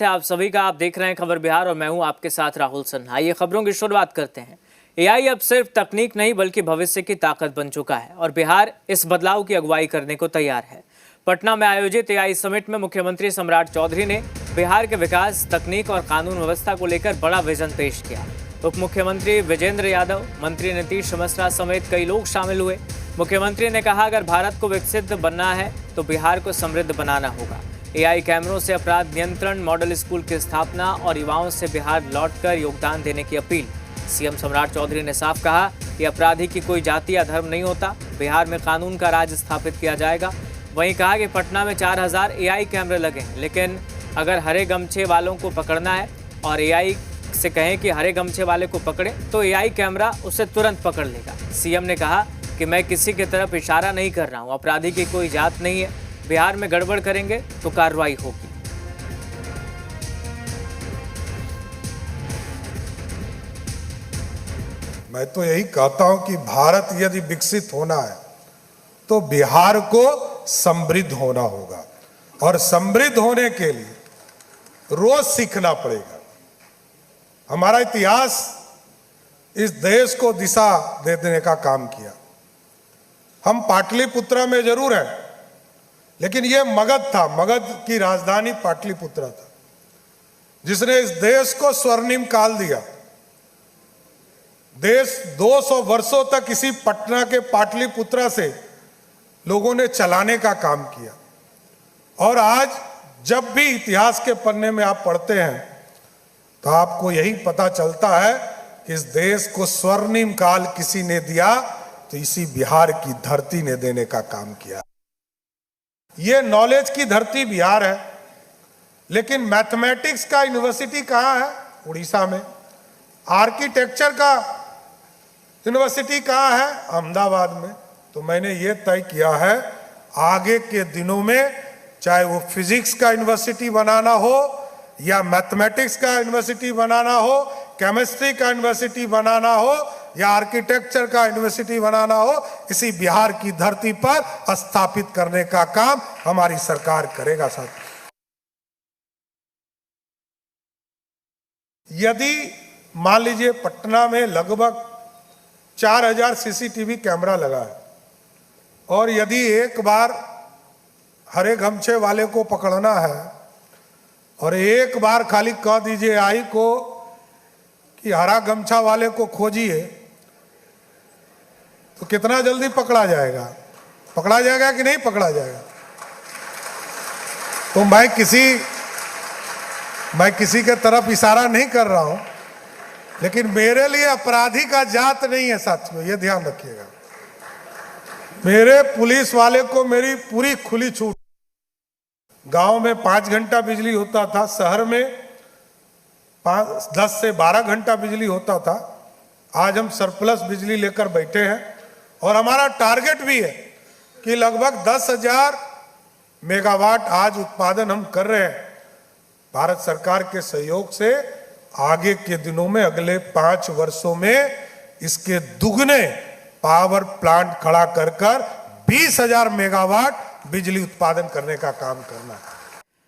आप सभी का। आप देख रहे हैं खबर बिहार और मैं हूं आपके साथ राहुल सिन्हा। ये खबरों की शुरुआत करते हैं। एआई अब सिर्फ तकनीक नहीं बल्कि भविष्य की ताकत बन चुका है और बिहार इस बदलाव की अगुवाई करने को तैयार है। पटना में आयोजित एआई समिट में मुख्यमंत्री सम्राट चौधरी ने बिहार के विकास, तकनीक और कानून व्यवस्था को लेकर बड़ा विजन पेश किया। उप मुख्यमंत्री विजेंद्र यादव, मंत्री नीतीश मिश्रा समेत कई लोग शामिल हुए। मुख्यमंत्री ने कहा, अगर भारत को विकसित बनना है तो बिहार को समृद्ध बनाना होगा। एआई कैमरों से अपराध नियंत्रण, मॉडल स्कूल की स्थापना और युवाओं से बिहार लौटकर योगदान देने की अपील। सीएम सम्राट चौधरी ने साफ कहा कि अपराधी की कोई जाति या धर्म नहीं होता, बिहार में कानून का राज स्थापित किया जाएगा। वहीं कहा कि पटना में 4000 एआई कैमरे लगे हैं, लेकिन अगर हरे गमछे वालों को पकड़ना है और एआई से कहें कि हरे गमछे वाले को पकड़े तो एआई कैमरा उसे तुरंत पकड़ लेगा। सीएम ने कहा कि मैं किसी की तरफ इशारा नहीं कर रहा हूं, अपराधी की कोई जात नहीं है, बिहार में गड़बड़ करेंगे तो कार्रवाई होगी। मैं तो यही कहता हूं कि भारत यदि विकसित होना है तो बिहार को समृद्ध होना होगा और समृद्ध होने के लिए रोज सीखना पड़ेगा। हमारा इतिहास इस देश को दिशा दे देने का काम किया। हम पाटलिपुत्रा में जरूर हैं, लेकिन यह मगध था, मगध की राजधानी पाटलिपुत्रा था, जिसने इस देश को स्वर्णिम काल दिया। देश 200 वर्षों तक इसी पटना के पाटलिपुत्रा से लोगों ने चलाने का काम किया। और आज जब भी इतिहास के पन्ने में आप पढ़ते हैं तो आपको यही पता चलता है कि इस देश को स्वर्णिम काल किसी ने दिया तो इसी बिहार की धरती ने देने का काम किया। ये नॉलेज की धरती बिहार है, लेकिन मैथमेटिक्स का यूनिवर्सिटी कहाँ है? उड़ीसा में। आर्किटेक्चर का यूनिवर्सिटी कहाँ है? अहमदाबाद में। तो मैंने ये तय किया है, आगे के दिनों में चाहे वो फिजिक्स का यूनिवर्सिटी बनाना हो या मैथमेटिक्स का यूनिवर्सिटी बनाना हो, केमिस्ट्री का यूनिवर्सिटी बनाना हो या आर्किटेक्चर का यूनिवर्सिटी बनाना हो, इसी बिहार की धरती पर स्थापित करने का काम हमारी सरकार करेगा। साथ यदि मान लीजिए पटना में लगभग 4000 सीसीटीवी कैमरा लगा है और यदि एक बार हरे गमछे वाले को पकड़ना है और एक बार खाली कह दीजिए आई को कि हरा गमछा वाले को खोजिए, तो कितना जल्दी पकड़ा जाएगा? पकड़ा जाएगा कि नहीं पकड़ा जाएगा? तो मैं किसी के तरफ इशारा नहीं कर रहा हूं, लेकिन मेरे लिए अपराधी का जात नहीं है साथियों, ये ध्यान रखिएगा। मेरे पुलिस वाले को मेरी पूरी खुली छूट। गांव में 5 घंटा बिजली होता था, शहर में 10 से 12 घंटा बिजली होता था। आज हम सरप्लस बिजली लेकर बैठे हैं और हमारा टारगेट भी है कि लगभग 10,000 मेगावाट आज उत्पादन हम कर रहे हैं। भारत सरकार के सहयोग से आगे के दिनों में, अगले 5 वर्षों में इसके दुगने पावर प्लांट खड़ा कर 20,000 मेगावाट बिजली उत्पादन करने का काम करना है।